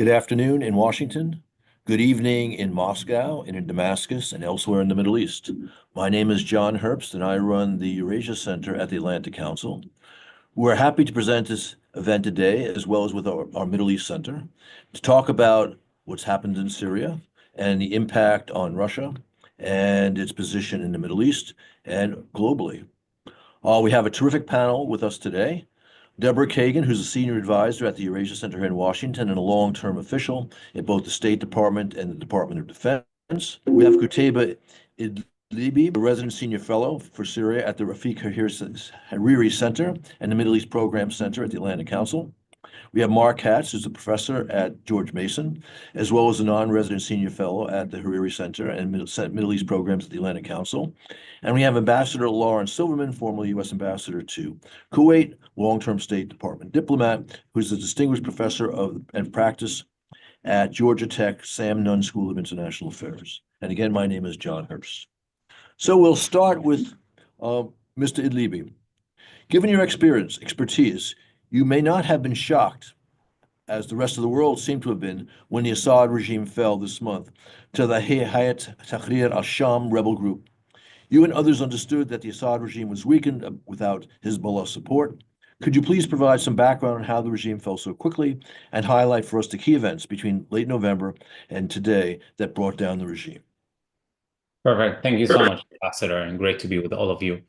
Good afternoon in Washington. Good evening in Moscow and in Damascus and elsewhere in the Middle East. My name is John Herbst, and I run the Eurasia Center at the Atlantic Council. We're happy to present this event today, as well as with our Middle East Center, to talk about what's happened in Syria and the impact on Russia and its position in the Middle East and globally. We have a terrific panel with us today. Deborah Kagan, who's a senior advisor at the Eurasia Center here in Washington and a long-term official at both the State Department and the Department of Defense. We have Kutaiba Idlibi, a resident senior fellow for Syria at the Rafik Hariri Center and the Middle East Program Center at the Atlantic Council. We have Mark Katz, who's a professor at George Mason, as well as a non-resident senior fellow at the Hariri Center and Middle East Programs at the Atlantic Council. And we have Ambassador Lawrence Silverman, formerly U.S. Ambassador to Kuwait, long-term State Department diplomat, who's a distinguished professor and practice at Georgia Tech Sam Nunn School of International Affairs. And again, my name is John Herbst. So we'll start with Mr. Idlibi. Given your expertise, you may not have been shocked, as the rest of the world seemed to have been, when the Assad regime fell this month to the Hayat Tahrir al-Sham rebel group. You and others understood that the Assad regime was weakened without Hezbollah support. Could you please provide some background on how the regime fell so quickly and highlight for us the key events between late November and today that brought down the regime? Perfect. Thank you so much, Ambassador, and great to be with all of you.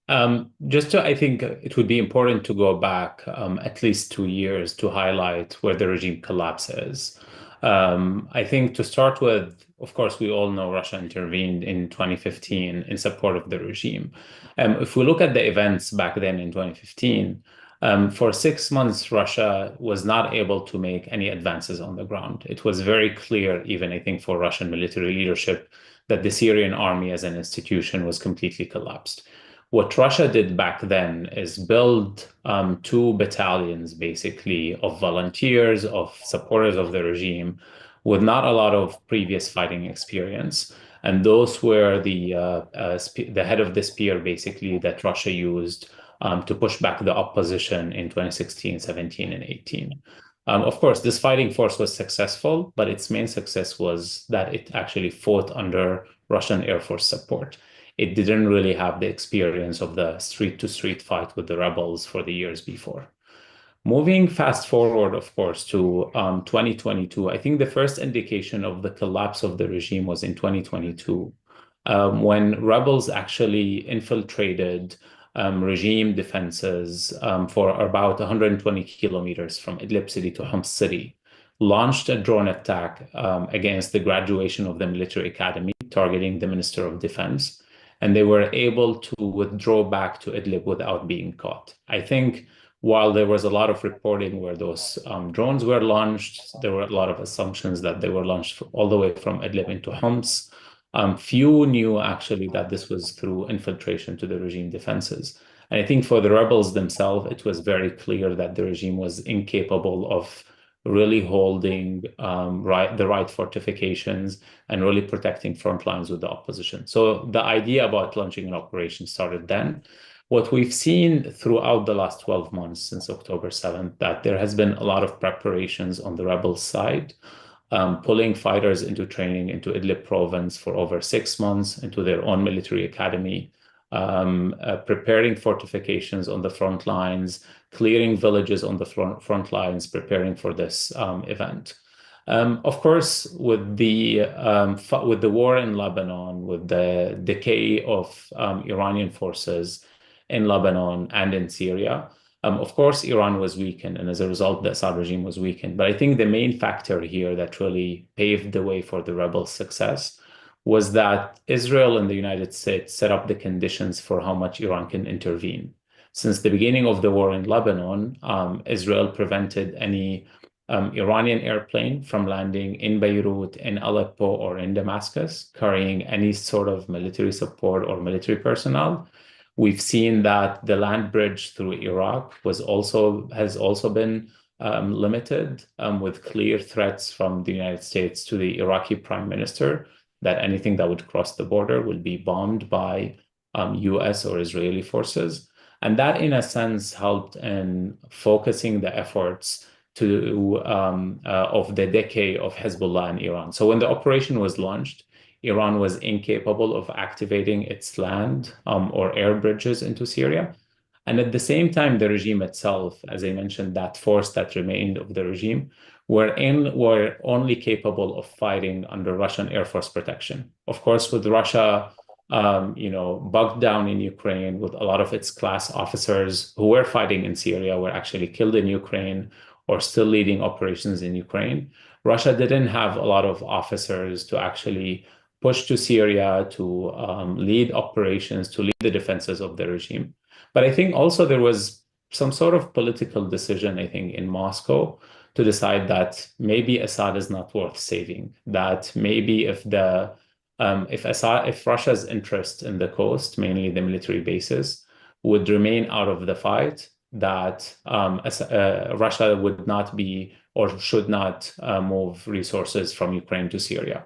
I think it would be important to go back at least 2 years to highlight where the regime collapses. I think to start with, of course, we all know Russia intervened in 2015 in support of the regime. If we look at the events back then in 2015, for 6 months, Russia was not able to make any advances on the ground. It was very clear, even I think for Russian military leadership, that the Syrian army as an institution was completely collapsed. What Russia did back then is build 2 battalions, basically, of volunteers, of supporters of the regime, with not a lot of previous fighting experience. And those were the head of the spear, basically, that Russia used to push back the opposition in 2016, 17, and 18. Of course, this fighting force was successful, but its main success was that it actually fought under Russian Air Force support. It didn't really have the experience of the street-to-street fight with the rebels for the years before. Moving fast forward, of course, to 2022, I think the first indication of the collapse of the regime was in 2022, when rebels actually infiltrated regime defenses for about 120 kilometers from Idlib city to Homs city, launched a drone attack against the graduation of the military academy, targeting the Minister of Defense, and they were able to withdraw back to Idlib without being caught. I think while there was a lot of reporting where those drones were launched, there were a lot of assumptions that they were launched all the way from Idlib into Homs. Few knew actually that this was through infiltration to the regime defenses. And I think for the rebels themselves, it was very clear that the regime was incapable of really holding the right fortifications and really protecting front lines with the opposition. So the idea about launching an operation started then. What we've seen throughout the last 12 months since October 7th, that there has been a lot of preparations on the rebel side, pulling fighters into training into Idlib province for over 6 months into their own military academy, preparing fortifications on the front lines, clearing villages on the front lines, preparing for this event. Of course, with the war in Lebanon, with the decay of Iranian forces in Lebanon and in Syria, of course, Iran was weakened, and as a result, the Assad regime was weakened. But I think the main factor here that really paved the way for the rebels' success was that Israel and the United States set up the conditions for how much Iran can intervene. Since the beginning of the war in Lebanon, Israel prevented any Iranian airplane from landing in Beirut, in Aleppo, or in Damascus, carrying any sort of military support or military personnel. We've seen that the land bridge through Iraq has also been limited, with clear threats from the United States to the Iraqi prime minister that anything that would cross the border would be bombed by US or Israeli forces. And that, in a sense, helped in focusing the efforts of the decay of Hezbollah in Iran. So when the operation was launched, Iran was incapable of activating its land or air bridges into Syria. And at the same time, the regime itself, as I mentioned, that force that remained of the regime, were only capable of fighting under Russian Air Force protection. Of course, with Russia, bogged down in Ukraine, with a lot of its class officers who were fighting in Syria were actually killed in Ukraine or still leading operations in Ukraine. Russia didn't have a lot of officers to actually push to Syria to lead operations, to lead the defenses of the regime. But I think also there was some sort of political decision, I think, in Moscow to decide that maybe Assad is not worth saving, that maybe if Russia's interest in the coast, mainly the military bases, would remain out of the fight, that Russia would not be or should not move resources from Ukraine to Syria.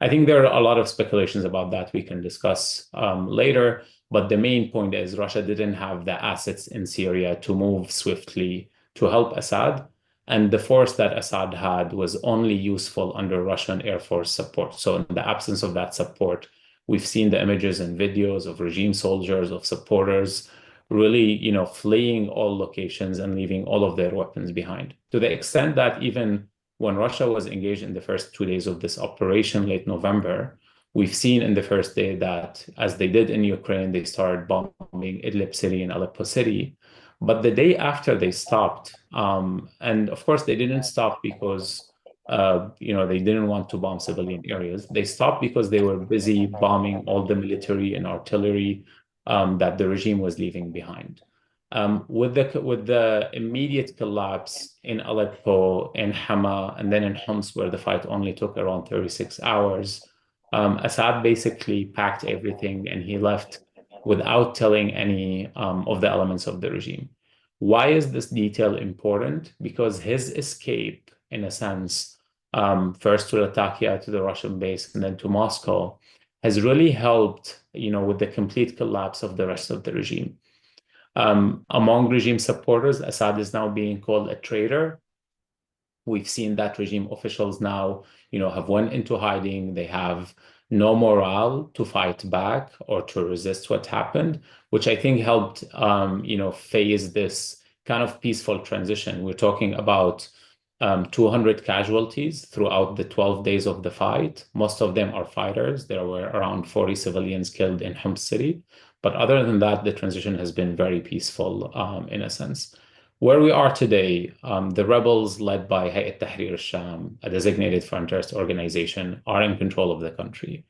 I think there are a lot of speculations about that we can discuss later, but the main point is Russia didn't have the assets in Syria to move swiftly to help Assad. And the force that Assad had was only useful under Russian Air Force support. So in the absence of that support, we've seen the images and videos of regime soldiers, of supporters, really, fleeing all locations and leaving all of their weapons behind. To the extent that even when Russia was engaged in the first 2 days of this operation, late November, we've seen in the first day that, as they did in Ukraine, they started bombing Idlib city and Aleppo city. But the day after they stopped, and of course they didn't stop because they didn't want to bomb civilian areas. They stopped because they were busy bombing all the military and artillery that the regime was leaving behind. With the immediate collapse in Aleppo, in Hama, and then in Homs, where the fight only took around 36 hours, Assad basically packed everything and he left without telling any of the elements of the regime. Why is this detail important? Because his escape, in a sense, first to Latakia, to the Russian base, and then to Moscow, has really helped, with the complete collapse of the rest of the regime. Among regime supporters, Assad is now being called a traitor. We've seen that regime officials now, have went into hiding. They have no morale to fight back or to resist what happened, which I think helped, phase this kind of peaceful transition. We're talking about 200 casualties throughout the 12 days of the fight. Most of them are fighters. There were around 40 civilians killed in Homs city. But other than that, the transition has been very peaceful in a sense. Where we are today, the rebels led by Hayat Tahrir al-Sham, a designated foreign terrorist organization, are in control of the country.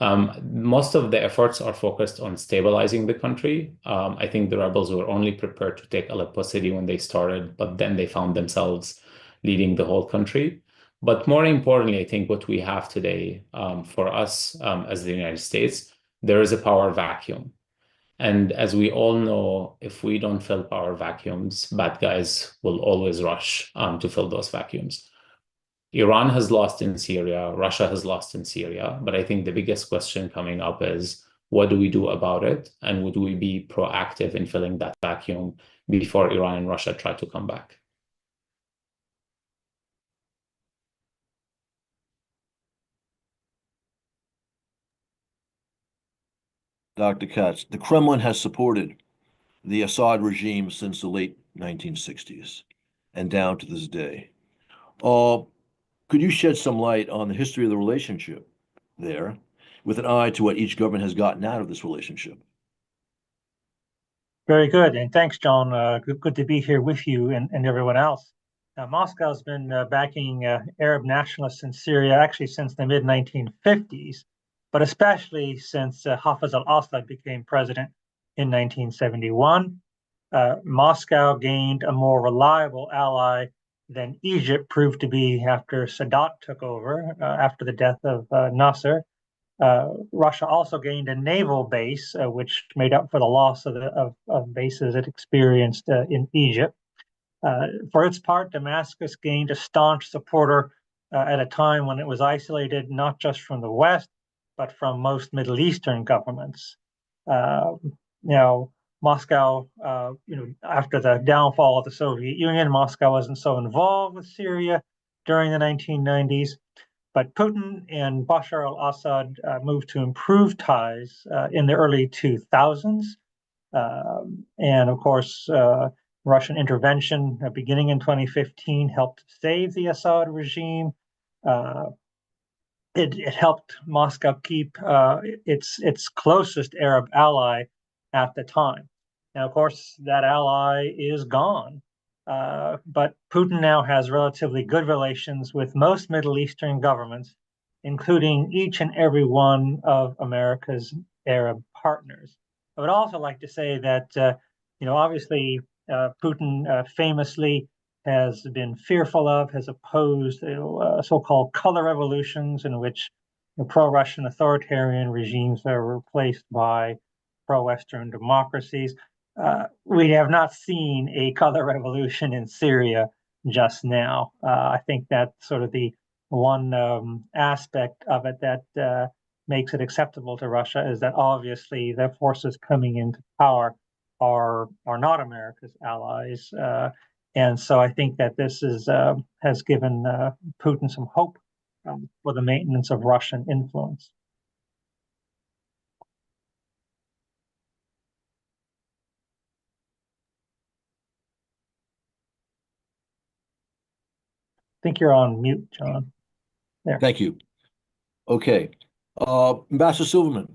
Most of the efforts are focused on stabilizing the country. I think the rebels were only prepared to take Aleppo city when they started, but then they found themselves leading the whole country. But more importantly, I think what we have today for us as the United States, there is a power vacuum. And as we all know, if we don't fill power vacuums, bad guys will always rush to fill those vacuums. Iran has lost in Syria, Russia has lost in Syria, but I think the biggest question coming up is, what do we do about it? And would we be proactive in filling that vacuum before Iran and Russia try to come back? Dr. Katz, the Kremlin has supported the Assad regime since the late 1960s and down to this day. Could you shed some light on the history of the relationship there, with an eye to what each government has gotten out of this relationship? Very good, and thanks, John. Good to be here with you and everyone else. Moscow's been backing Arab nationalists in Syria actually since the mid-1950s, but especially since Hafez al-Assad became president in 1971. Moscow gained a more reliable ally than Egypt proved to be after Sadat took over, after the death of Nasser. Russia also gained a naval base, which made up for the loss of bases it experienced in Egypt. For its part, Damascus gained a staunch supporter at a time when it was isolated not just from the West, but from most Middle Eastern governments. Moscow, after the downfall of the Soviet Union, Moscow wasn't so involved with Syria during the 1990s. But Putin and Bashar al-Assad moved to improve ties in the early 2000s. And of course, Russian intervention beginning in 2015 helped save the Assad regime. It helped Moscow keep its closest Arab ally at the time. Now, of course, that ally is gone. But Putin now has relatively good relations with most Middle Eastern governments, including each and every one of America's Arab partners. I would also like to say that, obviously, Putin famously has been fearful of, has opposed so-called color revolutions in which pro-Russian authoritarian regimes are replaced by pro-Western democracies. We have not seen a color revolution in Syria just now. I think that's sort of the one aspect of it that makes it acceptable to Russia is that obviously the forces coming into power are not America's allies. And so I think that this has given Putin some hope for the maintenance of Russian influence. I think you're on mute, John. There. Thank you. Okay. Ambassador Silverman,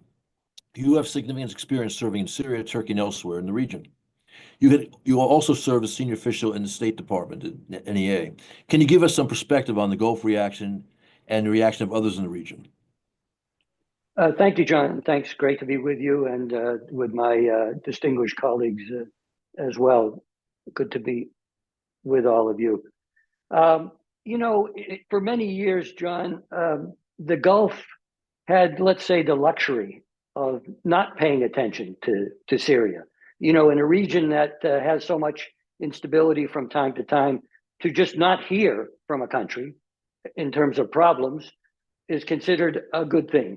you have significant experience serving in Syria, Turkey, and elsewhere in the region. You also serve as senior official in the State Department at NEA. Can you give us some perspective on the Gulf reaction and the reaction of others in the region? Thank you, John. Thanks. Great to be with you and with my distinguished colleagues as well. Good to be with all of you. For many years, John, the Gulf had, let's say, the luxury of not paying attention to Syria. In a region that has so much instability from time to time, to just not hear from a country in terms of problems is considered a good thing.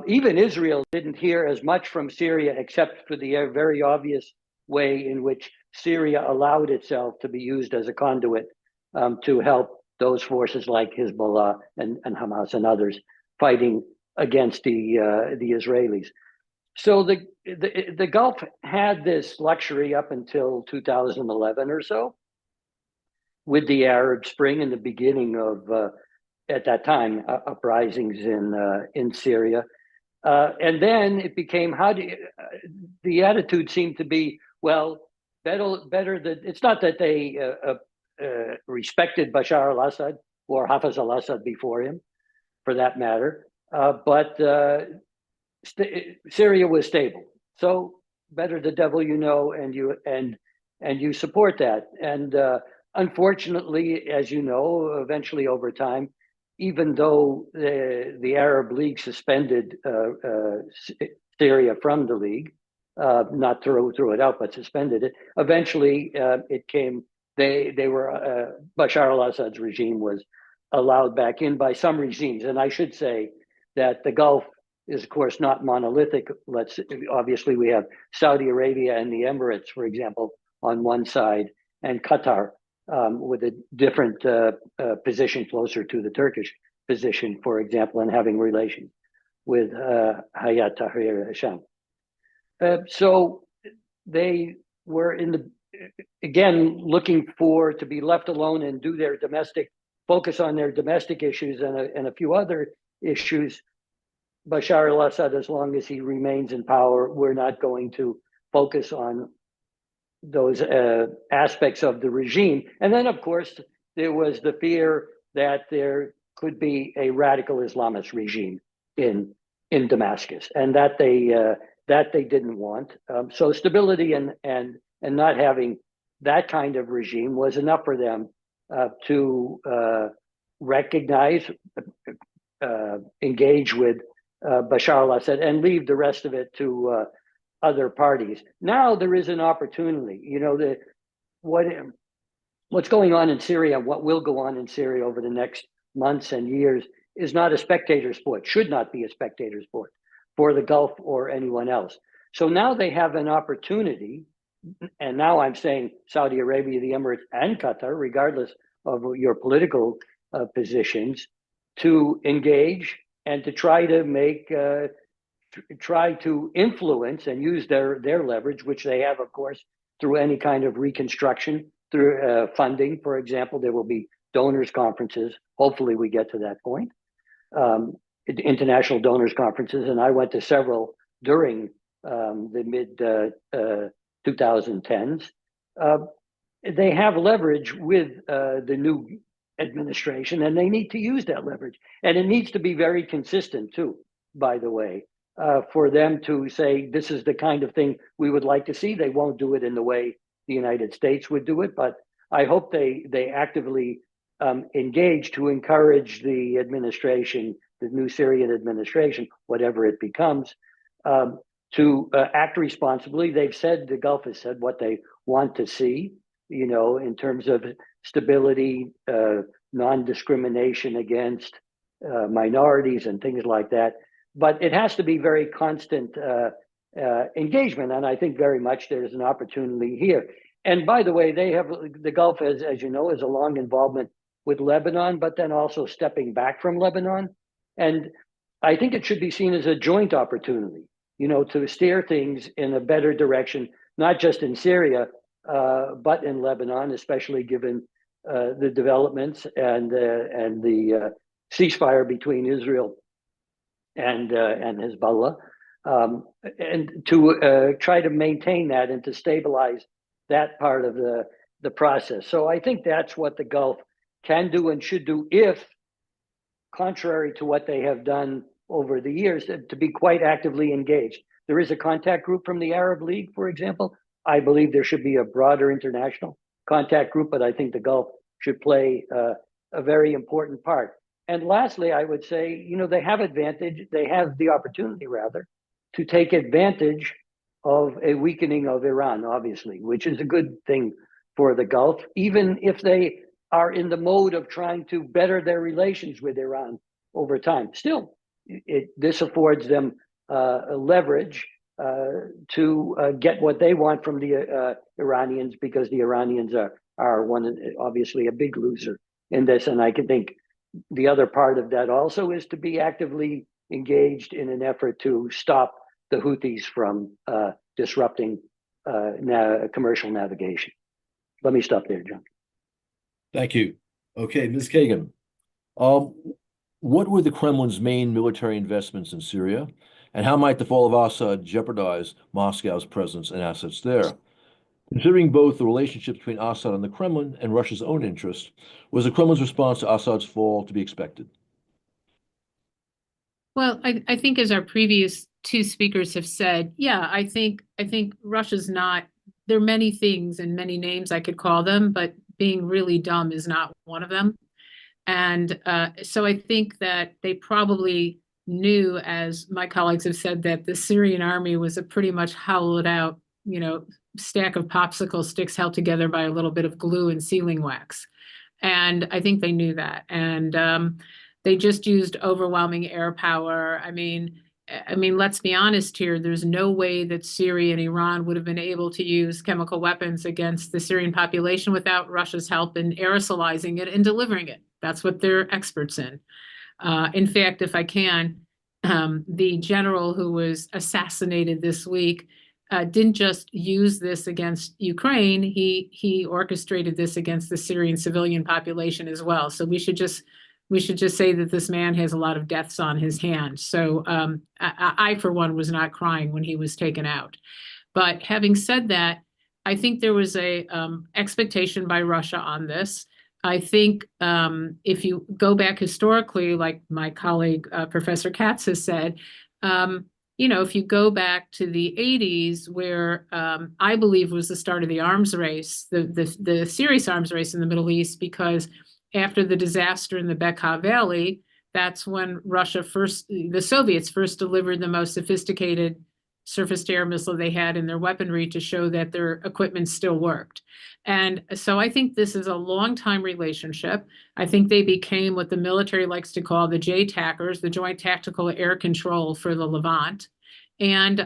Even Israel didn't hear as much from Syria, except for the very obvious way in which Syria allowed itself to be used as a conduit to help those forces like Hezbollah and Hamas and others fighting against the Israelis. So the Gulf had this luxury up until 2011 or so, with the Arab Spring and the beginning of, at that time, uprisings in Syria. And then it became, the attitude seemed to be, well, better that, it's not that they respected Bashar al-Assad or Hafez al-Assad before him, for that matter, but Syria was stable. So better the devil you know, and you support that. And unfortunately, as you know, eventually over time, even though the Arab League suspended Syria from the League, not threw it out, but suspended it, eventually it came, Bashar al-Assad's regime was allowed back in by some regimes. And I should say that the Gulf is, of course, not monolithic. Obviously, we have Saudi Arabia and the Emirates, for example, on one side, and Qatar with a different position closer to the Turkish position, for example, and having relations with Hayat Tahrir al-Sham. So they were again looking to be left alone and do their focus on their domestic issues and a few other issues. Bashar al-Assad, as long as he remains in power, we're not going to focus on those aspects of the regime. And then, of course, there was the fear that there could be a radical Islamist regime in Damascus, and that they didn't want. So stability and not having that kind of regime was enough for them to recognize, engage with Bashar al-Assad and leave the rest of it to other parties. Now there is an opportunity. What's going on in Syria, what will go on in Syria over the next months and years is not a spectator sport, should not be a spectator sport for the Gulf or anyone else. So now they have an opportunity, and now I'm saying Saudi Arabia, the Emirates, and Qatar, regardless of your political positions, to engage and to try to make, try to influence and use their leverage, which they have, of course, through any kind of reconstruction, through funding, for example. There will be donors conferences. Hopefully we get to that point. International donors conferences, and I went to several during the mid 2010s. They have leverage with the new administration, and they need to use that leverage. And it needs to be very consistent too, by the way, for them to say, this is the kind of thing we would like to see. They won't do it in the way the United States would do it, but I hope they actively engage to encourage the administration, the new Syrian administration, whatever it becomes, to act responsibly. They've said, the Gulf has said what they want to see, you know, in terms of stability, non-discrimination against minorities and things like that. But it has to be very constant engagement. And I think very much there's an opportunity here. And by the way, they have, the Gulf, as you know, is a long involvement with Lebanon, but then also stepping back from Lebanon. And I think it should be seen as a joint opportunity, you know, to steer things in a better direction, not just in Syria, but in Lebanon, especially given the developments and the ceasefire between Israel and Hezbollah, and to try to maintain that and to stabilize that part of the process. So I think that's what the Gulf can do and should do, if, contrary to what they have done over the years, to be quite actively engaged. There is a contact group from the Arab League, for example. I believe there should be a broader international contact group, but I think the Gulf should play a very important part. And lastly, I would say, you know, they have the opportunity rather, to take advantage of a weakening of Iran, obviously, which is a good thing for the Gulf, even if they are in the mode of trying to better their relations with Iran over time. Still, this affords them a leverage to get what they want from the Iranians, because the Iranians are obviously a big loser in this. And I can think the other part of that also is to be actively engaged in an effort to stop the Houthis from disrupting commercial navigation. Let me stop there, John. Thank you. Okay, Ms. Kagan, what were the Kremlin's main military investments in Syria, and how might the fall of Assad jeopardize Moscow's presence and assets there? Considering both the relationship between Assad and the Kremlin and Russia's own interest, was the Kremlin's response to Assad's fall to be expected? Well, I think, as our previous two speakers have said, yeah, I think Russia's not, there are many things and many names I could call them, but being really dumb is not one of them. And so I think that they probably knew, as my colleagues have said, that the Syrian army was a pretty much hollowed out, you know, stack of popsicle sticks held together by a little bit of glue and sealing wax. And I think they knew that. And they just used overwhelming air power. I mean, let's be honest here. There's no way that Syria and Iran would have been able to use chemical weapons against the Syrian population without Russia's help in aerosolizing it and delivering it. That's what they're experts in. In fact, if I can, the general who was assassinated this week didn't just use this against Ukraine. He orchestrated this against the Syrian civilian population as well. So we should just say that this man has a lot of deaths on his hands. So I, for one, was not crying when he was taken out. But having said that, I think there was a expectation by Russia on this. I think if you go back historically, like my colleague, Professor Katz has said, you know, if you go back to the 80s, where I believe was the start of the arms race, the serious arms race in the Middle East, because after the disaster in the Bekaa Valley, that's when the Soviets first delivered the most sophisticated surface-to-air missile they had in their weaponry to show that their equipment still worked. And so I think this is a long-time relationship. I think they became what the military likes to call the JTACers, the Joint Tactical Air Control for the Levant. And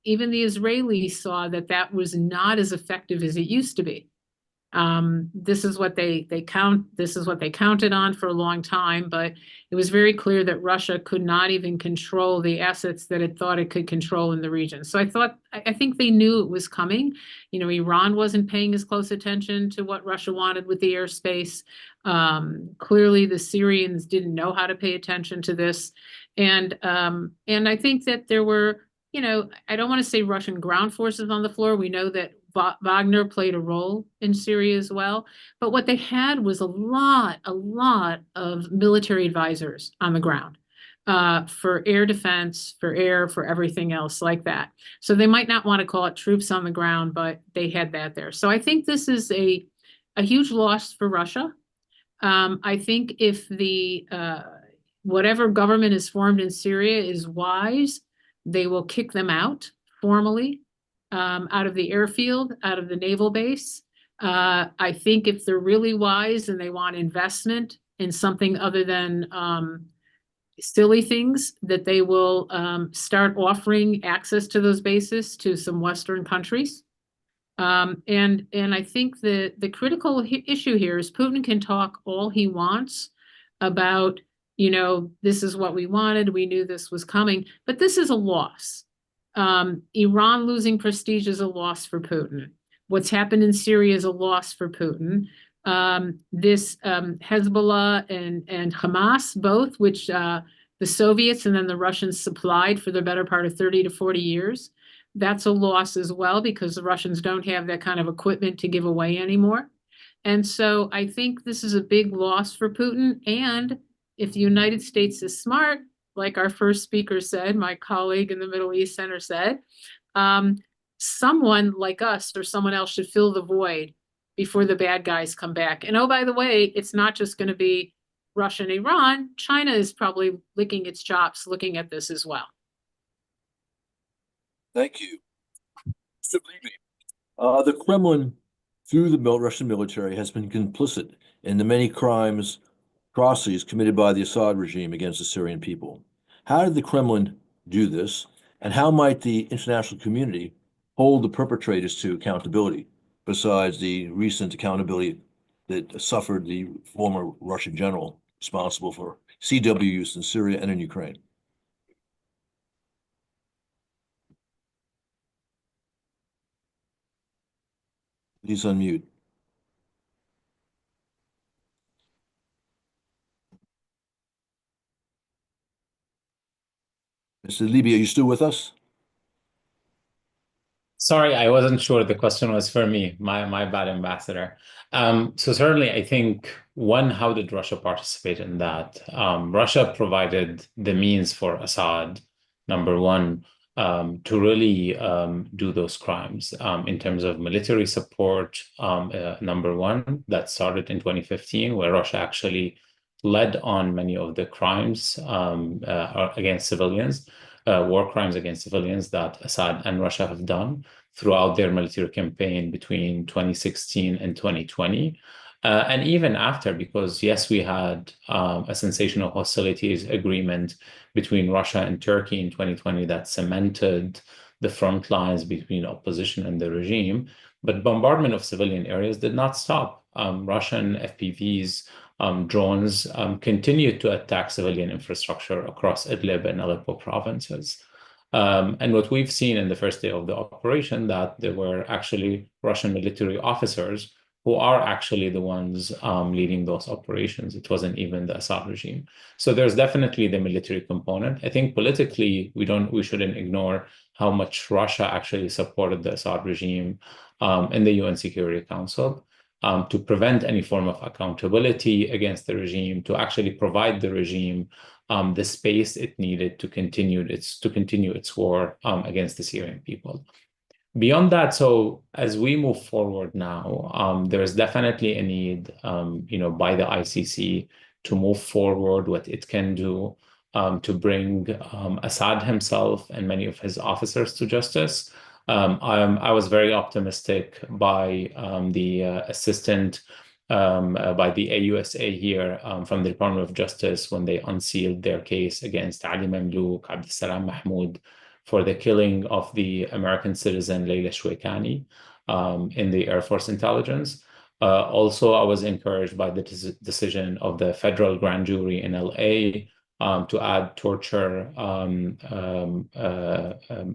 even the Israelis saw that that was not as effective as it used to be. This is what this is what they counted on for a long time, but it was very clear that Russia could not even control the assets that it thought it could control in the region. So I think they knew it was coming. You know, Iran wasn't paying as close attention to what Russia wanted with the airspace. Clearly the Syrians didn't know how to pay attention to this. And I think that there were, you know, I don't want to say Russian ground forces on the floor. We know that Wagner played a role in Syria as well. But what they had was a lot of military advisors on the ground for air defense, for everything else like that. So they might not want to call it troops on the ground, but they had that there. So I think this is a huge loss for Russia. I think if the whatever government is formed in Syria is wise, they will kick them out formally. Out of the airfield, out of the naval base. I think if they're really wise and they want investment in something other than silly things, that they will start offering access to those bases to some Western countries. And I think the critical issue here is Putin can talk all he wants about, you know, this is what we wanted, we knew this was coming, but this is a loss. Iran losing prestige is a loss for Putin. What's happened in Syria is a loss for Putin. This Hezbollah and Hamas, both, which the Soviets and then the Russians supplied for the better part of 30 to 40 years, that's a loss as well because the Russians don't have that kind of equipment to give away anymore. And so I think this is a big loss for Putin. And if the United States is smart, like our first speaker said, my colleague in the Middle East Center said, someone like us or someone else should fill the void before the bad guys come back. And oh, by the way, it's not just going to be Russia and Iran. China is probably licking its chops looking at this as well. Thank you. Mr. Levy. The Kremlin, through the Russian military, has been complicit in the many atrocities committed by the Assad regime against the Syrian people. How did the Kremlin do this, and how might the international community hold the perpetrators to accountability, besides the recent accountability that suffered the former Russian general responsible for CW use in Syria and in Ukraine? Please unmute. Mr. Libya, are you still with us? Sorry, I wasn't sure the question was for me. My bad, Ambassador. So certainly, I think, one, how did Russia participate in that? Russia provided the means for Assad, number one, to really do those crimes in terms of military support. Number one, that started in 2015, where Russia actually led on many of the crimes against civilians, war crimes against civilians that Assad and Russia have done throughout their military campaign between 2016 and 2020. And even after, because yes, we had a cessation of hostilities agreement between Russia and Turkey in 2020 that cemented the front lines between opposition and the regime, but bombardment of civilian areas did not stop. Russian FPVs, drones continued to attack civilian infrastructure across Idlib and Aleppo provinces. And what we've seen in the first day of the operation, that there were actually Russian military officers who are actually the ones leading those operations. It wasn't even the Assad regime. So there's definitely the military component. I think politically, we shouldn't ignore how much Russia actually supported the Assad regime in the UN Security Council to prevent any form of accountability against the regime, to actually provide the regime the space it needed to continue its war against the Syrian people. Beyond that, so as we move forward now, there is definitely a need, by the ICC to move forward what it can do to bring Assad himself and many of his officers to justice. I was very optimistic by the assistant by the AUSA here from the Department of Justice when they unsealed their case against Ali Mamlouk, Abdeslam Mahmoud for the killing of the American citizen Leila Shweikani in the Air Force intelligence. Also, I was encouraged by the decision of the federal grand jury in LA to add torture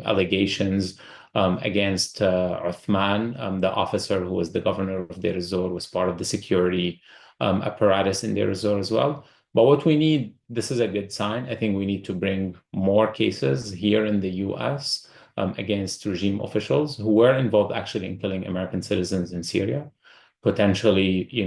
allegations against Uthman, the officer who was the governor of Deir ez-Zor, was part of the security apparatus in Deir ez-Zor as well. But what we need, this is a good sign. I think we need to bring more cases here in the US against regime officials who were involved actually in killing American citizens in Syria. Potentially, we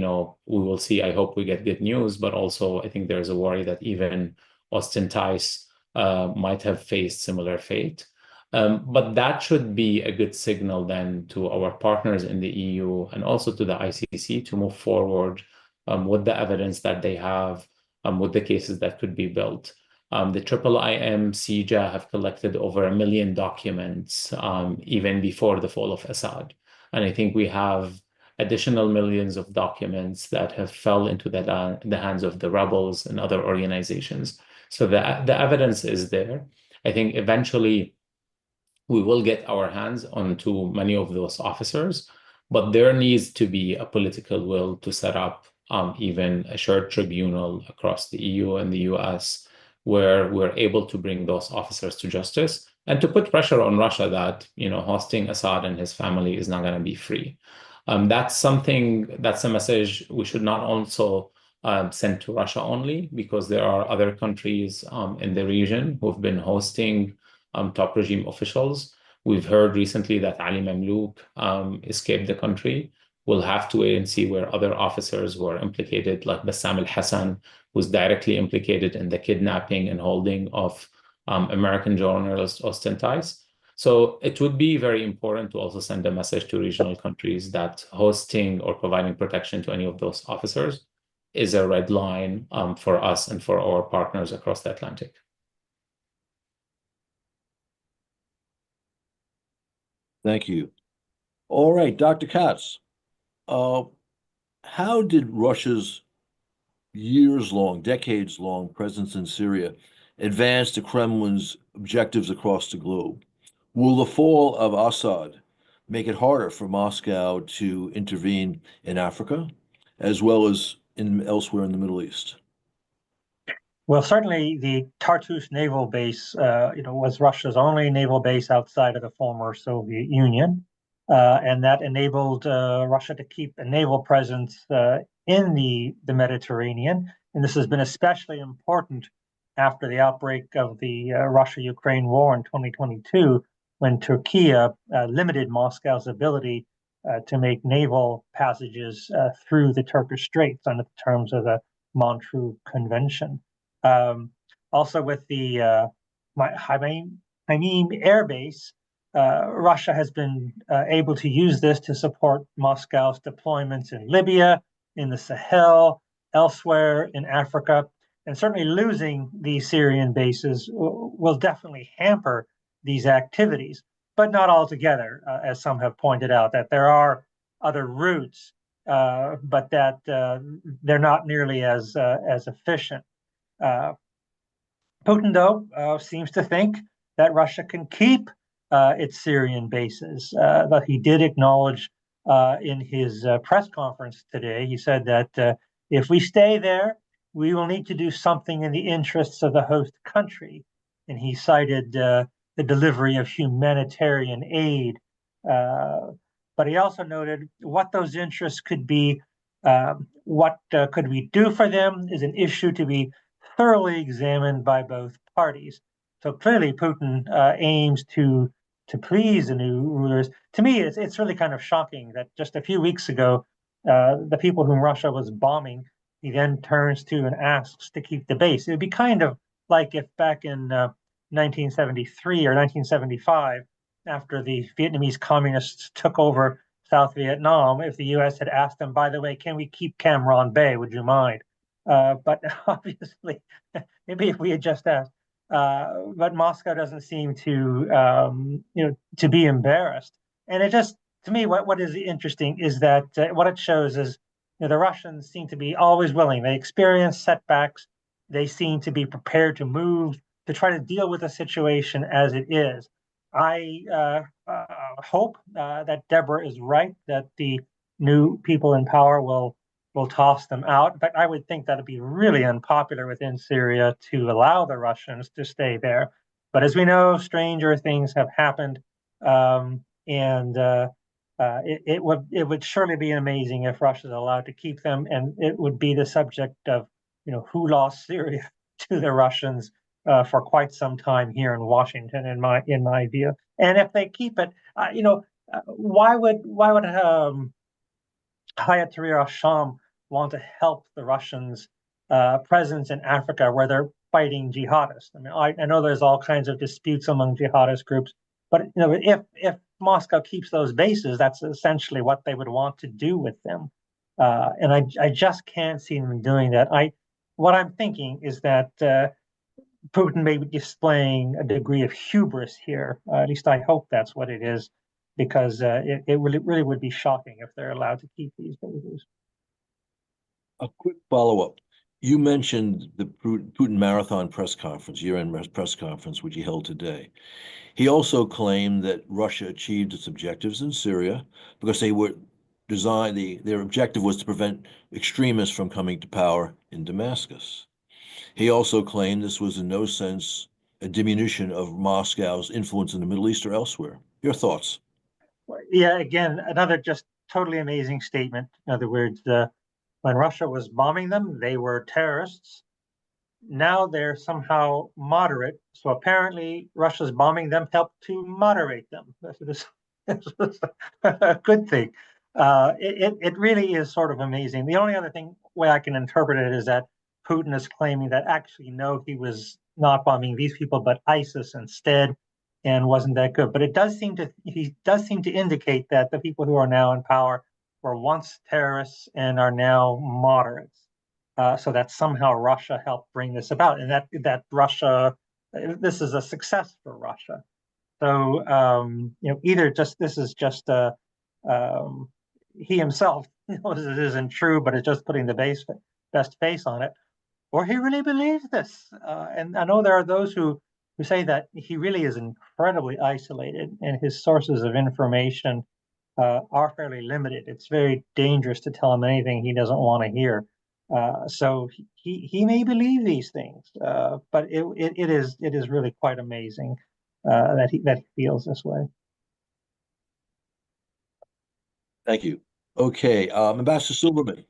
will see. I hope we get good news, but also I think there's a worry that even Austin Tice might have faced similar fate. But that should be a good signal then to our partners in the EU and also to the ICC to move forward with the evidence that they have, with the cases that could be built. The IIIM, CIJA have collected over 1 million documents even before the fall of Assad. And I think we have additional millions of documents that have fell into the hands of the rebels and other organizations. So the evidence is there. I think eventually we will get our hands onto many of those officers, but there needs to be a political will to set up even a shared tribunal across the EU and the US where we're able to bring those officers to justice and to put pressure on Russia that, hosting Assad and his family is not going to be free. That's a message we should not also send to Russia only, because there are other countries in the region who've been hosting top regime officials. We've heard recently that Ali Mamlouk escaped the country. We'll have to wait and see where other officers were implicated, like Bassam al-Hassan, who's directly implicated in the kidnapping and holding of American journalist Austin Tice. So it would be very important to also send a message to regional countries that hosting or providing protection to any of those officers is a red line for us and for our partners across the Atlantic. Thank you. All right, Dr. Katz, how did Russia's years-long, decades-long presence in Syria advance the Kremlin's objectives across the globe? Will the fall of Assad make it harder for Moscow to intervene in Africa, as well as elsewhere in the Middle East? Well, certainly the Tartus naval base, was Russia's only naval base outside of the former Soviet Union, and that enabled Russia to keep a naval presence in the Mediterranean. And this has been especially important after the outbreak of the Russia-Ukraine war in 2022, when Turkey limited Moscow's ability to make naval passages through the Turkish Straits under the terms of the Montreux Convention. Also with the Hmeimim Air Base, Russia has been able to use this to support Moscow's deployments in Libya, in the Sahel, elsewhere in Africa. And certainly losing these Syrian bases will definitely hamper these activities, but not altogether, as some have pointed out, that there are other routes, but that they're not nearly as efficient. Putin, though, seems to think that Russia can keep its Syrian bases. But he did acknowledge in his press conference today, he said that if we stay there, we will need to do something in the interests of the host country. And he cited the delivery of humanitarian aid. But he also noted what those interests could be. What could we do for them is an issue to be thoroughly examined by both parties. So clearly, Putin aims to please the new rulers. To me, it's really kind of shocking that just a few weeks ago, the people whom Russia was bombing, he then turns to and asks to keep the base. It would be kind of like if back in 1973 or 1975, after the Vietnamese communists took over South Vietnam, if the U.S. had asked them, by the way, can we keep Cam Ranh Bay? Would you mind? But obviously, maybe if we had just asked, but Moscow doesn't seem to, to be embarrassed. And it just, to me, what is interesting is that what it shows is, the Russians seem to be always willing. They experience setbacks. They seem to be prepared to move, to try to deal with the situation as it is. I hope that Deborah is right, that the new people in power will toss them out. In fact, I would think that it'd be really unpopular within Syria to allow the Russians to stay there. But as we know, stranger things have happened, and it would surely be amazing if Russia is allowed to keep them, and it would be the subject of who lost Syria to the Russians for quite some time here in Washington, in my view. And if they keep it, why would Hayat Tahrir al-Sham want to help the Russians' presence in Africa where they're fighting jihadists? I mean, I know there's all kinds of disputes among jihadist groups, but if Moscow keeps those bases, that's essentially what they would want to do with them. And I just can't see them doing that. What I'm thinking is that Putin may be displaying a degree of hubris here. At least I hope that's what it is, because it really would be shocking if they're allowed to keep these bases. A quick follow-up. You mentioned the Putin marathon press conference, year-end press conference, which he held today. He also claimed that Russia achieved its objectives in Syria because they were designed, their objective was to prevent extremists from coming to power in Damascus. He also claimed this was in no sense a diminution of Moscow's influence in the Middle East or elsewhere. Your thoughts? Yeah, again, another just totally amazing statement. In other words, when Russia was bombing them, they were terrorists. Now they're somehow moderate. So apparently Russia's bombing them helped to moderate them. This is a good thing. It really is sort of amazing. The only other way I can interpret it is that Putin is claiming that actually, no, he was not bombing these people, but ISIS instead, and wasn't that good. But he does seem to indicate that the people who are now in power were once terrorists and are now moderates. So that somehow Russia helped bring this about, and that Russia, this is a success for Russia. So either this is just he himself knows it isn't true, but it's just putting the best face on it, or he really believes this. And I know there are those who say that he really is incredibly isolated, and his sources of information are fairly limited. It's very dangerous to tell him anything he doesn't want to hear. So he may believe these things, but it is really quite amazing that he feels this way. Thank you. Okay, Ambassador Silberman,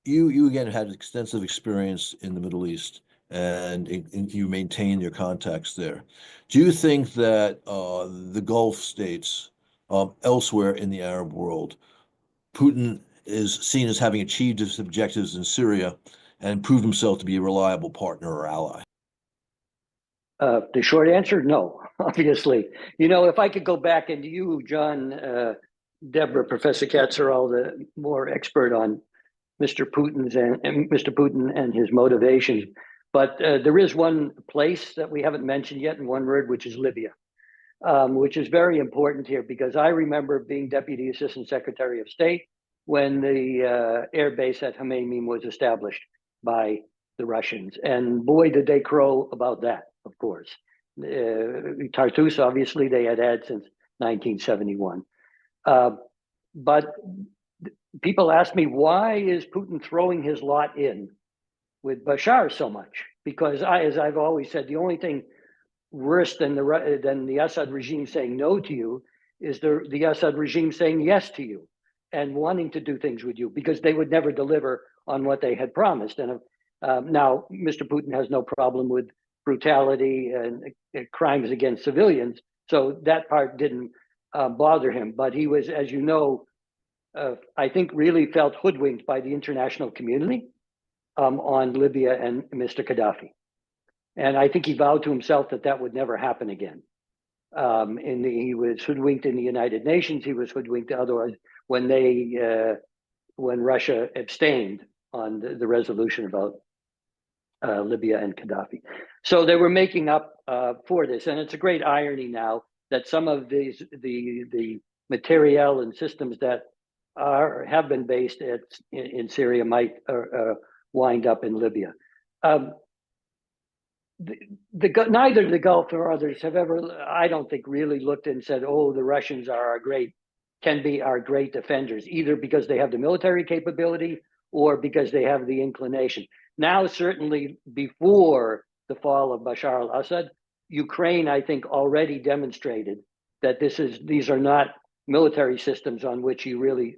you again had extensive experience in the Middle East, and you maintain your contacts there. Do you think that the Gulf states, elsewhere in the Arab world, Putin is seen as having achieved his objectives in Syria and proved himself to be a reliable partner or ally? The short answer, no, obviously. If I could go back, and you, John, Deborah, Professor Katz are all the more expert on Mr. Putin and his motivations. But there is one place that we haven't mentioned yet in one word, which is Libya, which is very important here, because I remember being Deputy Assistant Secretary of State when the air base at Khmeimim was established by the Russians. And boy, did they crow about that, of course. Tartus, obviously, they had since 1971. But people ask me, why is Putin throwing his lot in with Bashar so much? Because as I've always said, the only thing worse than the Assad regime saying no to you is the Assad regime saying yes to you and wanting to do things with you, because they would never deliver on what they had promised. And now Mr. Putin has no problem with brutality and crimes against civilians, so that part didn't bother him. But he was, as you know, I think really felt hoodwinked by the international community on Libya and Mr. Gaddafi. And I think he vowed to himself that would never happen again. He was hoodwinked in the United Nations. He was hoodwinked otherwise when Russia abstained on the resolution about Libya and Gaddafi. So they were making up for this. And it's a great irony now that some of the materiel and systems that have been based in Syria might wind up in Libya. neither the Gulf nor others have ever, I don't think, really looked and said, "Oh, the Russians can be our great defenders," either because they have the military capability or because they have the inclination. Now, certainly before the fall of Bashar al-Assad, Ukraine, I think, already demonstrated that these are not military systems on which you really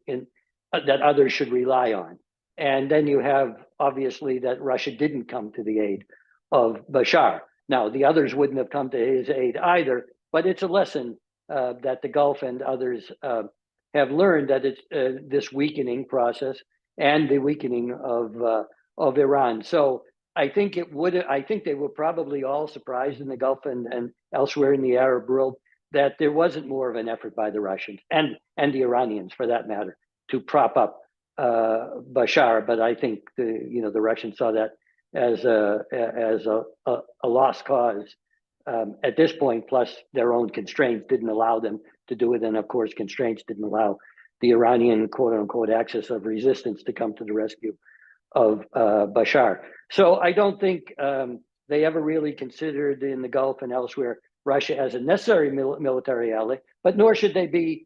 that others should rely on. And then you have obviously that Russia didn't come to the aid of Bashar. Now, the others wouldn't have come to his aid either, but it's a lesson that the Gulf and others have learned, that it's this weakening process and the weakening of Iran. So I think they were probably all surprised in the Gulf and elsewhere in the Arab world that there wasn't more of an effort by the Russians and the Iranians, for that matter, to prop up Bashar. But I think the Russians saw that as a lost cause at this point. Plus, their own constraints didn't allow them to do it, and of course, constraints didn't allow the Iranian "quote unquote" axis of resistance to come to the rescue of Bashar. So I don't think they ever really considered in the Gulf and elsewhere Russia as a necessary military ally, but nor should they be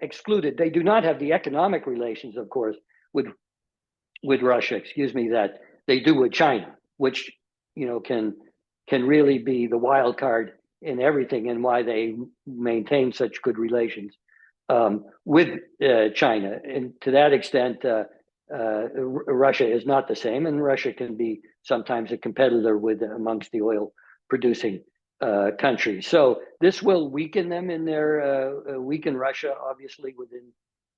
excluded. They do not have the economic relations, of course, with Russia, that they do with China, which can really be the wild card in everything, and why they maintain such good relations with China. And to that extent, Russia is not the same, and Russia can be sometimes a competitor amongst the oil producing countries. So this will weaken them in their weaken Russia, obviously,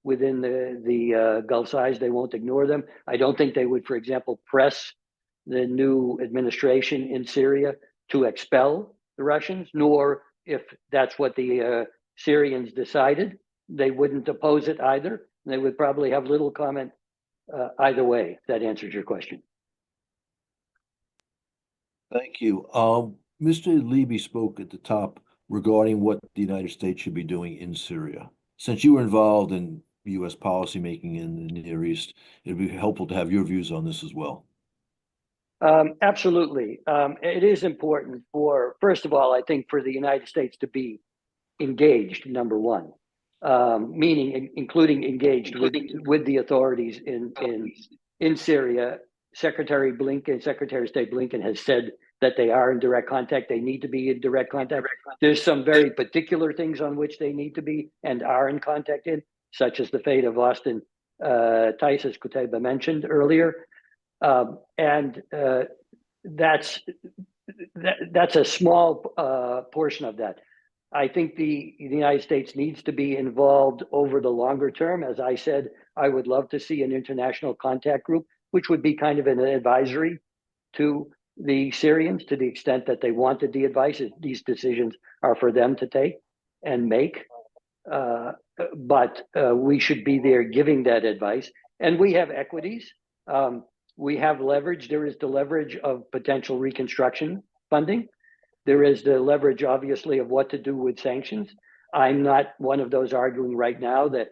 within the Gulf size. They won't ignore them. I don't think they would, for example, press the new administration in Syria to expel the Russians, nor, if that's what the Syrians decided, they wouldn't oppose it either. They would probably have little comment either way. If that answers your question. Thank you. Mr. Libby spoke at the top regarding what the United States should be doing in Syria. Since you were involved in U.S. policymaking in the Near East, it'd be helpful to have your views on this as well. Absolutely. It is important first of all, I think, for the United States to be engaged, number one, meaning including engaged with the authorities in Syria. Secretary of State Blinken has said that they are in direct contact. They need to be in direct contact. There's some very particular things on which they need to be and are in contact in, such as the fate of Austin Tice, as Qutaiba mentioned earlier. And that's a small portion of that. I think the United States needs to be involved over the longer term. As I said, I would love to see an international contact group, which would be kind of an advisory to the Syrians, to the extent that they wanted the advice. These decisions are for them to take and make. But we should be there giving that advice. And we have equities. We have leverage. There is the leverage of potential reconstruction funding. There is the leverage, obviously, of what to do with sanctions. I'm not one of those arguing right now that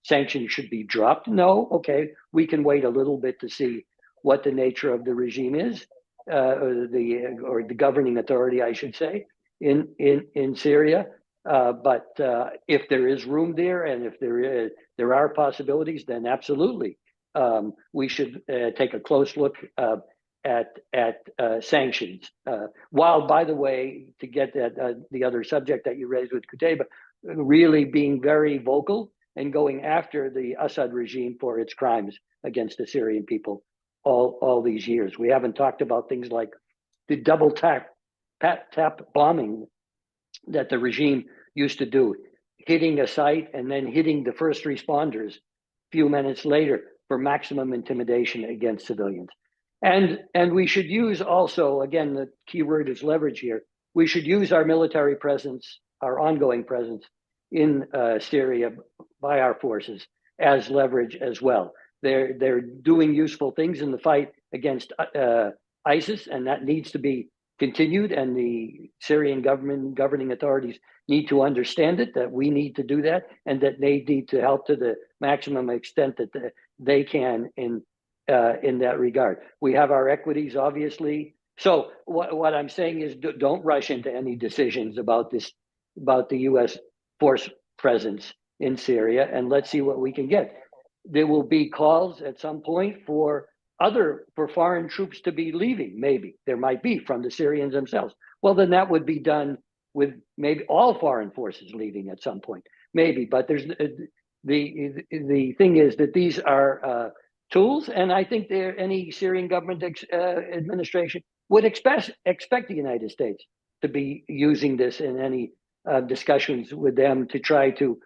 sanctions should be dropped. No, okay, we can wait a little bit to see what the nature of the regime is, or the governing authority, I should say, in Syria. But if there is room there, and if there are possibilities, then absolutely, we should take a close look at sanctions. While, by the way, to get at the other subject that you raised with Qutaiba, really being very vocal and going after the Assad regime for its crimes against the Syrian people all these years. We haven't talked about things like the double tap bombing that the regime used to do, hitting a site and then hitting the first responders a few minutes later for maximum intimidation against civilians. And we should use also, again, the key word is leverage here. We should use our military presence, our ongoing presence in Syria by our forces as leverage as well. They're doing useful things in the fight against ISIS, and that needs to be continued. And the Syrian governing authorities need to understand it, that we need to do that, and that they need to help to the maximum extent that they can in that regard. We have our equities, obviously, So what I'm saying is don't rush into any decisions about this, about the U.S. force presence in Syria, and let's see what we can get. There will be calls at some point for foreign troops to be leaving. Maybe there might be from the Syrians themselves. Well, then that would be done with maybe all foreign forces leaving at some point. Maybe, but there's the thing is that these are tools, and I think any Syrian government administration would expect the United States to be using this in any discussions with them to try to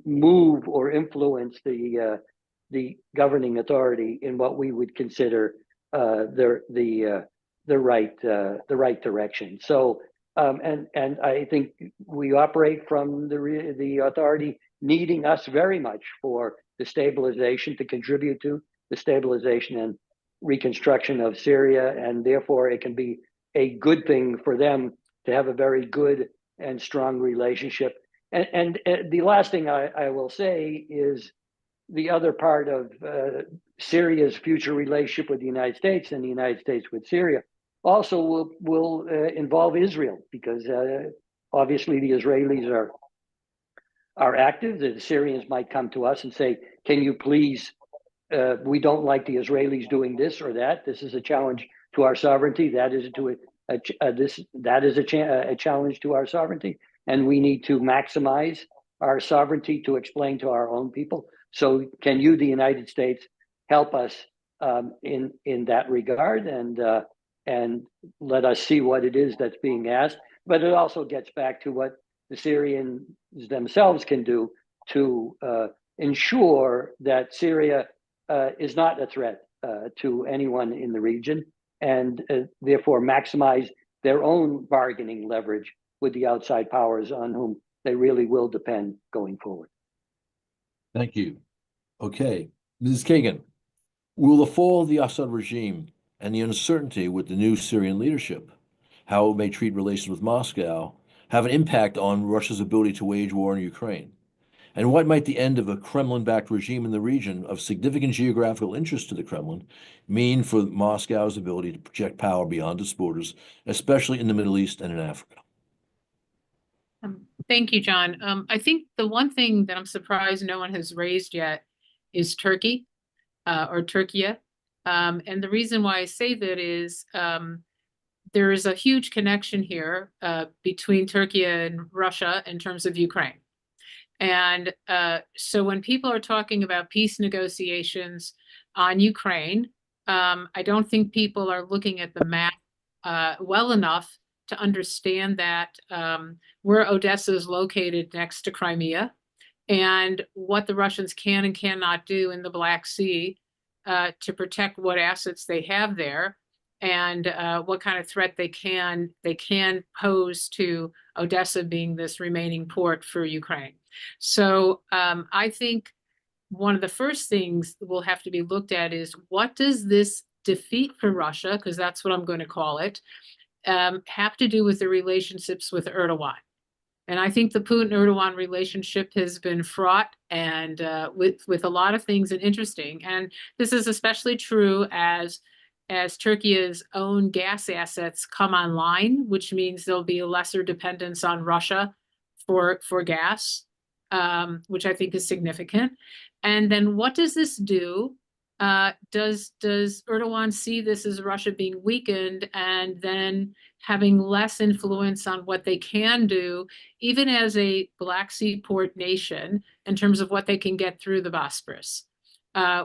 move or influence the governing authority in what we would consider the right direction. So and I think we operate from the authority needing us very much for the stabilization, to contribute to the stabilization and reconstruction of Syria, and therefore it can be a good thing for them to have a very good and strong relationship. And the last thing I will say is the other part of Syria's future relationship with the United States and the United States with Syria also will involve Israel, because obviously the Israelis are active. The Syrians might come to us and say, can you please, we don't like the Israelis doing this or that. This is a challenge to our sovereignty. That is a challenge to our sovereignty. And we need to maximize our sovereignty to explain to our own people. So can you, the United States, help us in that regard, and let us see what it is that's being asked. But it also gets back to what the Syrians themselves can do to ensure that Syria is not a threat to anyone in the region, and therefore maximize their own bargaining leverage with the outside powers on whom they really will depend going forward. Thank you. Okay, Mrs. Kagan, will the fall of the Assad regime and the uncertainty with the new Syrian leadership, how it may treat relations with Moscow, have an impact on Russia's ability to wage war in Ukraine? And what might the end of a Kremlin-backed regime in the region of significant geographical interest to the Kremlin mean for Moscow's ability to project power beyond its borders, especially in the Middle East and in Africa? Thank you, John. I think the one thing that I'm surprised no one has raised yet is Turkey, or Turkey. And the reason why I say that is there is a huge connection here between Turkey and Russia in terms of Ukraine. And so when people are talking about peace negotiations on Ukraine, I don't think people are looking at the map well enough to understand that where Odessa is located next to Crimea, and what the Russians can and cannot do in the Black Sea to protect what assets they have there, and what kind of threat they can pose to Odessa being this remaining port for Ukraine. So I think one of the first things that will have to be looked at is, what does this defeat for Russia, because that's what I'm going to call it, have to do with the relationships with Erdogan? And I think the Putin-Erdogan relationship has been fraught and with a lot of things and interesting. And this is especially true as Turkey's own gas assets come online, which means there'll be a lesser dependence on Russia for gas, which I think is significant. And then what does this do? Does Erdogan see this as Russia being weakened and then having less influence on what they can do, even as a Black Sea port nation, in terms of what they can get through the Bosporus,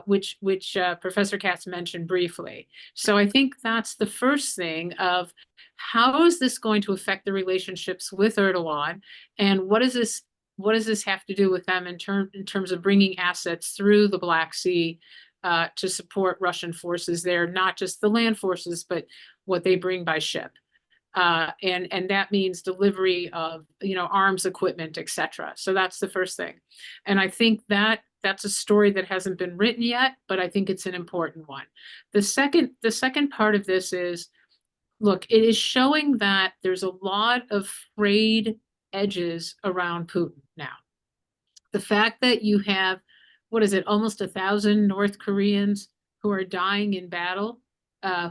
which Professor Katz mentioned briefly. So I think that's the first thing of, how is this going to affect the relationships with Erdogan, and what does this have to do with them in terms of bringing assets through the Black Sea to support Russian forces there, not just the land forces, but what they bring by ship. And that means delivery of, arms, equipment, etc. So that's the first thing. And I think that's a story that hasn't been written yet, but I think it's an important one. The second part of this is, look, it is showing that there's a lot of frayed edges around Putin now. The fact that you have, almost 1,000 North Koreans who are dying in battle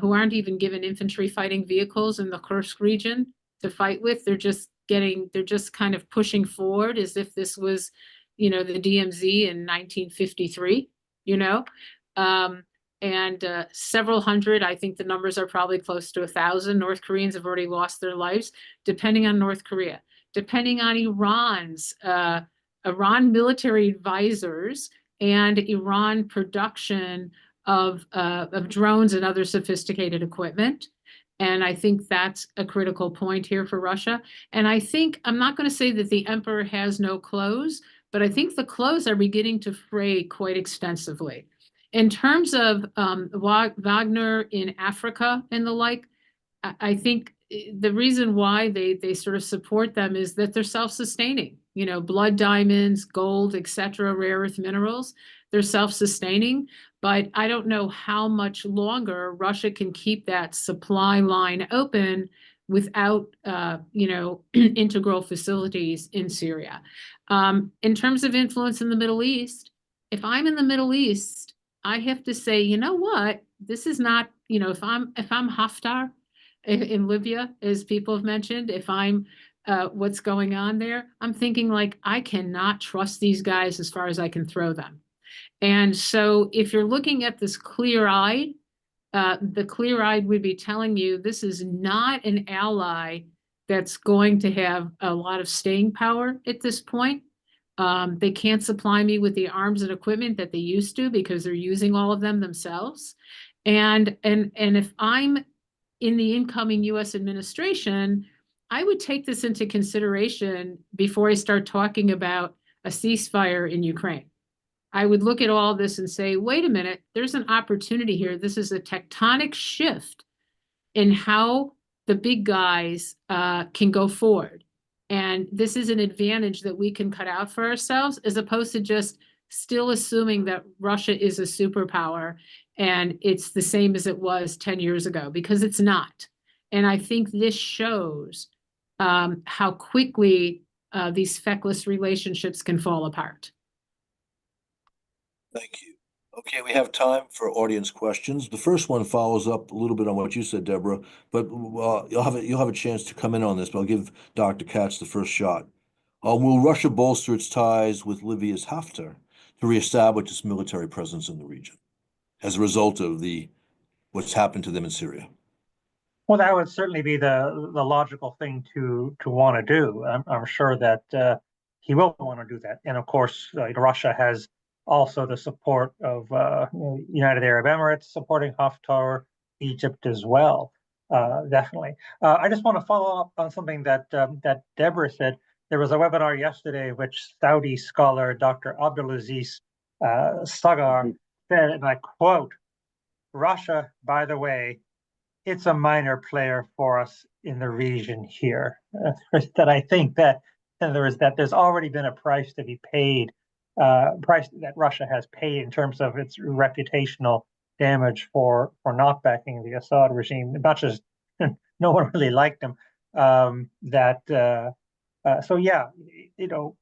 who aren't even given infantry fighting vehicles in the Kursk region to fight with. They're just kind of pushing forward as if this was, the DMZ in 1953, and several hundred, I think the numbers are probably close to 1,000 North Koreans have already lost their lives, depending on North Korea, depending on Iran military advisors and Iran production of drones and other sophisticated equipment. And I think that's a critical point here for Russia. And I think, I'm not going to say that the emperor has no clothes, but I think the clothes are beginning to fray quite extensively. In terms of Wagner in Africa and the like, I think the reason why they sort of support them is that they're self-sustaining. Blood diamonds, gold, etc., rare earth minerals, they're self-sustaining. But I don't know how much longer Russia can keep that supply line open without, integral facilities in Syria. In terms of influence in the Middle East, if I'm in the Middle East, I have to say, you know what? This is not, if I'm Haftar in Libya, as people have mentioned, if I'm what's going on there, I'm thinking like, I cannot trust these guys as far as I can throw them. And so if you're looking at this clear-eyed, the clear-eyed would be telling you this is not an ally that's going to have a lot of staying power at this point. They can't supply me with the arms and equipment that they used to because they're using all of them themselves. And if I'm in the incoming US administration, I would take this into consideration before I start talking about a ceasefire in Ukraine. I would look at all this and say, wait a minute, there's an opportunity here. This is a tectonic shift in how the big guys can go forward. And this is an advantage that we can cut out for ourselves, as opposed to just still assuming that Russia is a superpower and it's the same as it was 10 years ago, because it's not. And I think this shows how quickly these feckless relationships can fall apart. Thank you. Okay, we have time for audience questions. The first one follows up a little bit on what you said, Deborah, but you'll have a chance to come in on this, but I'll give Dr. Katz the first shot. Will Russia bolster its ties with Libya's Haftar to reestablish its military presence in the region as a result of what's happened to them in Syria? Well, that would certainly be the logical thing to want to do. I'm sure that he will want to do that, and of course, Russia has also the support of United Arab Emirates supporting Haftar, Egypt as well. Definitely. I just want to follow up on something that Deborah said. There was a webinar yesterday which Saudi scholar Dr. Abdulaziz Sagar said, and I quote, "Russia, by the way, it's a minor player for us in the region here." That I think that there's already been a price to be paid, price that Russia has paid in terms of its reputational damage for not backing the Assad regime. Not just no one really liked him. So yeah,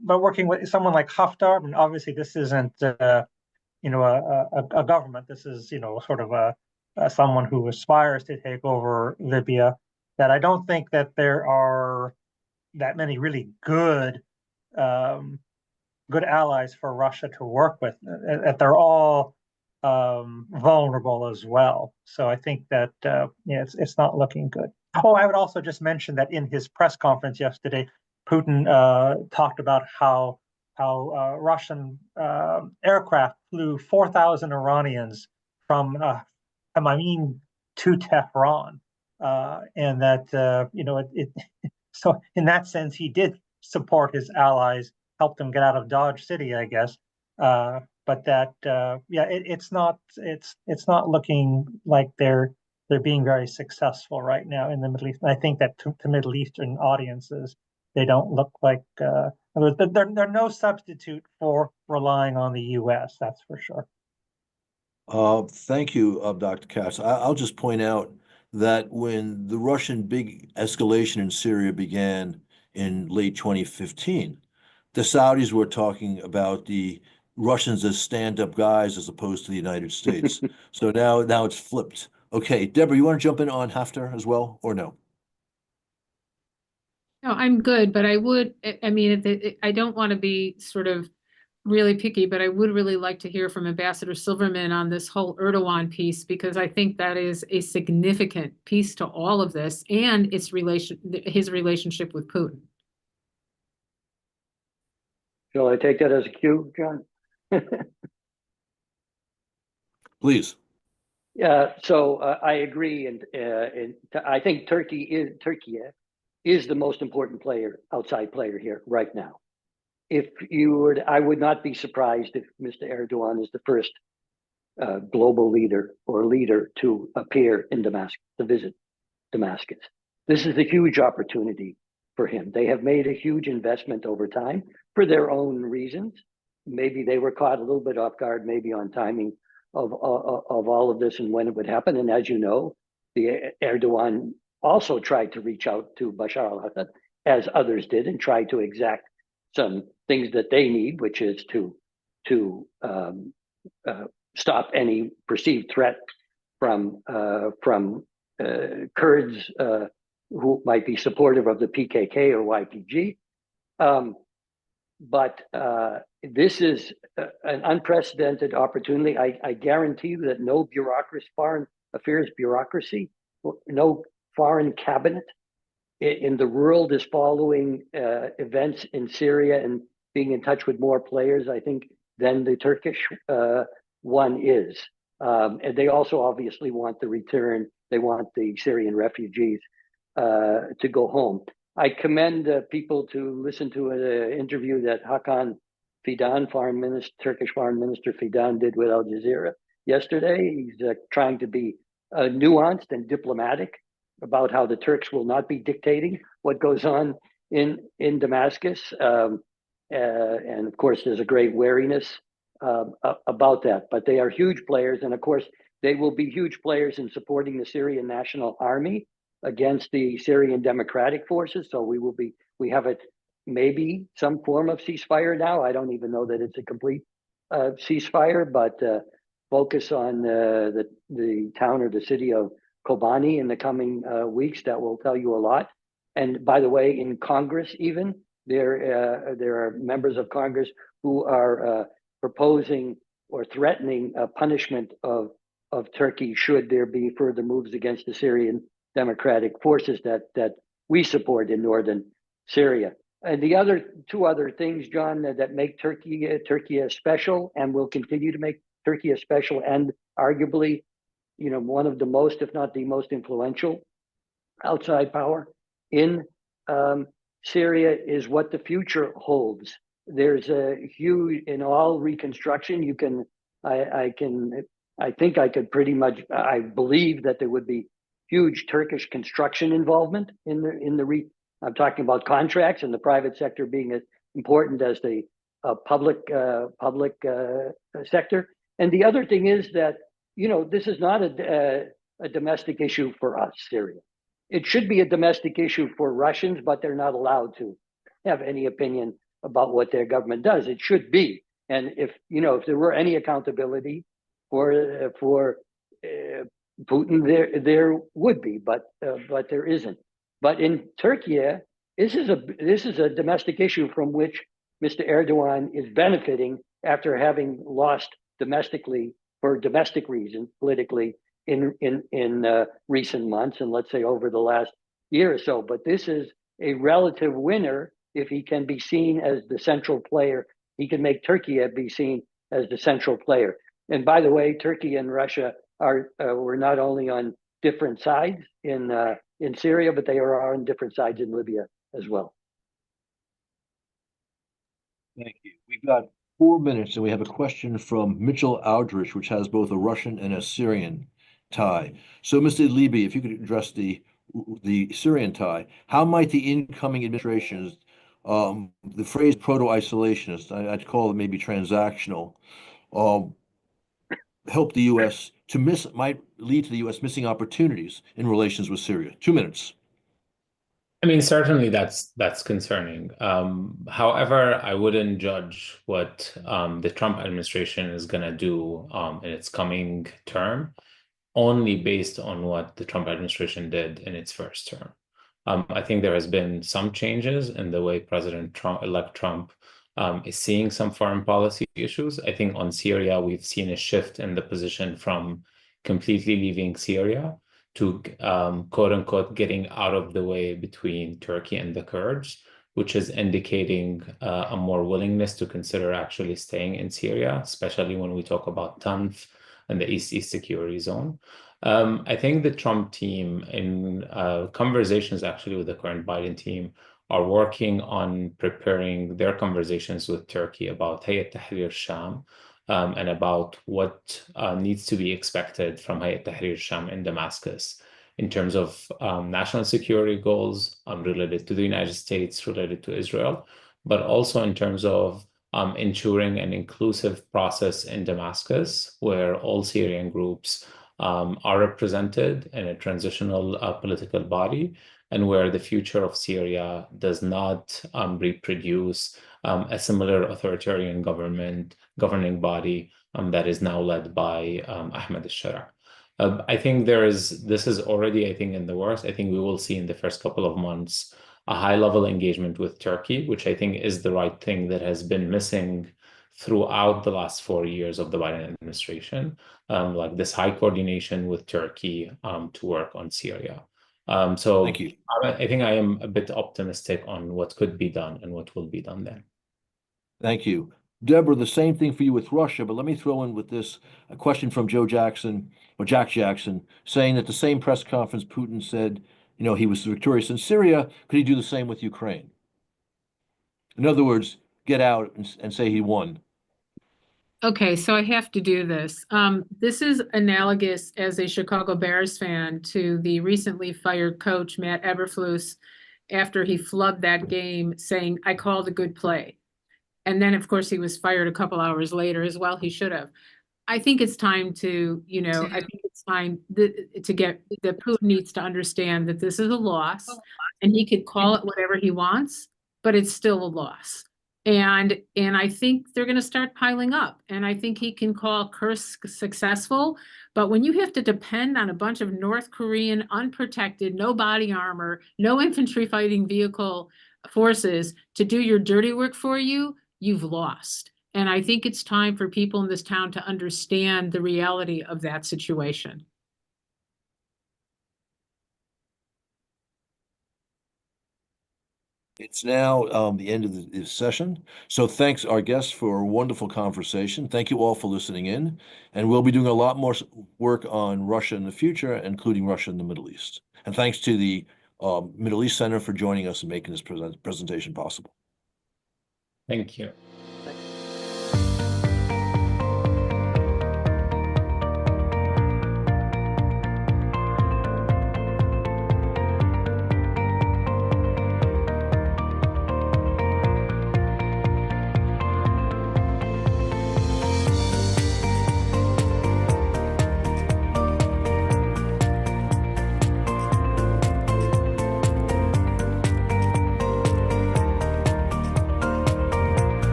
but working with someone like Haftar, I mean, obviously this isn't a government. This is sort of someone who aspires to take over Libya. That I don't think that there are that many really good allies for Russia to work with. That they're all vulnerable as well. So I think that it's not looking good. Oh, I would also just mention that in his press conference yesterday, Putin talked about how Russian aircraft flew 4,000 Iranians from Hamamin to Tehran, and that so in that sense he did support his allies, help them get out of Dodge City, I guess. But that it's not looking like they're being very successful right now in the Middle East. And I think that to Middle Eastern audiences, they don't look like they're no substitute for relying on the U.S. That's for sure. Thank you, Dr. Katz. I'll just point out that when the Russian big escalation in Syria began in late 2015, the Saudis were talking about the Russians as stand-up guys as opposed to the United States. So now it's flipped. Okay, Deborah, you want to jump in on Haftar as well, or no? No, I'm good, but I would, I mean, I don't want to be sort of really picky, but I would really like to hear from Ambassador Silverman on this whole Erdogan piece, because I think that is a significant piece to all of this and his relationship with Putin. Shall I take that as a cue, John? Please. Yeah, so I agree, and I think Turkey is the most important outside player here right now. If you were, I would not be surprised if Mr. Erdogan is the first global leader to appear in Damascus, to visit Damascus. This is a huge opportunity for him. They have made a huge investment over time for their own reasons. Maybe they were caught a little bit off guard, maybe on timing of all of this and when it would happen. And as you know, the Erdogan also tried to reach out to Bashar al-Assad, as others did, and tried to exact some things that they need, which is to stop any perceived threat from Kurds who might be supportive of the PKK or YPG. But this is an unprecedented opportunity. I guarantee you that no foreign affairs bureaucracy, no foreign cabinet in the world is following events in Syria and being in touch with more players, I think, than the Turkish one is. And they also obviously want the return. They want the Syrian refugees to go home. I commend people to listen to an interview that Hakan Fidan, Turkish Foreign Minister Fidan, did with Al Jazeera yesterday. He's trying to be nuanced and diplomatic about how the Turks will not be dictating what goes on in Damascus. And of course, there's a great wariness about that. But they are huge players. And of course, they will be huge players in supporting the Syrian National Army against the Syrian Democratic Forces. So we have maybe some form of ceasefire now. I don't even know that it's a complete ceasefire, but focus on the town or the city of Kobani in the coming weeks. That will tell you a lot. And by the way, in Congress, even there are members of Congress who are proposing or threatening punishment of Turkey should there be further moves against the Syrian Democratic Forces that we support in northern Syria. And the two other things, John, that make Turkey special and will continue to make Turkey special, and arguably, one of the most, if not the most influential outside power in Syria, is what the future holds. There's a huge, in all reconstruction, I believe that there would be huge Turkish construction involvement I'm talking about contracts and the private sector being as important as the public sector. And the other thing is that, this is not a domestic issue for us, Syria. It should be a domestic issue for Russians, but they're not allowed to have any opinion about what their government does. It should be. And if there were any accountability for Putin, there would be, but there isn't. But in Turkey, this is a domestic issue from which Mr. Erdogan is benefiting after having lost domestically for domestic reasons politically in recent months, and let's say over the last year or so. But this is a relative winner if he can be seen as the central player. He can make Turkey be seen as the central player. And by the way, Turkey and Russia were not only on different sides in Syria, but they are on different sides in Libya as well. Thank you. We've got 4 minutes, and we have a question from Mitchell Aldrich, which has both a Russian and a Syrian tie. So, Mr. Libby, if you could address the Syrian tie, how might the incoming administrations, the phrase proto-isolationist, I'd call it maybe transactional, help the U.S. might lead to the U.S. missing opportunities in relations with Syria? 2 minutes. I mean, certainly that's concerning. However, I wouldn't judge what the Trump administration is going to do in its coming term. only based on what the Trump administration did in its first term. I think there has been some changes in the way President Trump-elect Trump is seeing some foreign policy issues. I think on Syria, we've seen a shift in the position from completely leaving Syria to quote unquote getting out of the way between Turkey and the Kurds, which is indicating a more willingness to consider actually staying in Syria, especially when we talk about Tanf and the East Security Zone. I think the Trump team, in conversations actually with the current Biden team, are working on preparing their conversations with Turkey about Hayat Tahrir Sham and about what needs to be expected from Hayat Tahrir Sham in Damascus in terms of national security goals related to the United States, related to Israel, but also in terms of ensuring an inclusive process in Damascus where all Syrian groups are represented in a transitional political body, and where the future of Syria does not reproduce a similar authoritarian governing body that is now led by Ahmed al-Shara. I think this is already, I think, in the works. I think we will see in the first couple of months a high-level engagement with Turkey, which I think is the right thing that has been missing throughout the last 4 years of the Biden administration, like this high coordination with Turkey to work on Syria. So Thank you. I think I am a bit optimistic on what could be done and what will be done there. Thank you. Deborah, the same thing for you with Russia, but let me throw in with this a question from Joe Jackson, or Jack Jackson, saying that the same press conference Putin said, he was victorious in Syria, could he do the same with Ukraine? In other words, get out and say he won. Okay, so I have to do this. This is analogous as a Chicago Bears fan to the recently fired coach, Matt Eberflus, after he flubbed that game saying, I called a good play. And then, of course, he was fired a couple hours later as well. He should have. I think it's time to, I think it's time to get that Putin needs to understand that this is a loss, and he could call it whatever he wants, but it's still a loss. And I think they're going to start piling up. And I think he can call Kursk successful. But when you have to depend on a bunch of North Korean unprotected, no body armor, no infantry fighting vehicle forces to do your dirty work for you, you've lost. And I think it's time for people in this town to understand the reality of that situation. It's now the end of the session. So thanks our guests for a wonderful conversation. Thank you all for listening in. And we'll be doing a lot more work on Russia in the future, including Russia and the Middle East. And thanks to the Middle East Center for joining us and making this presentation possible. Thank you.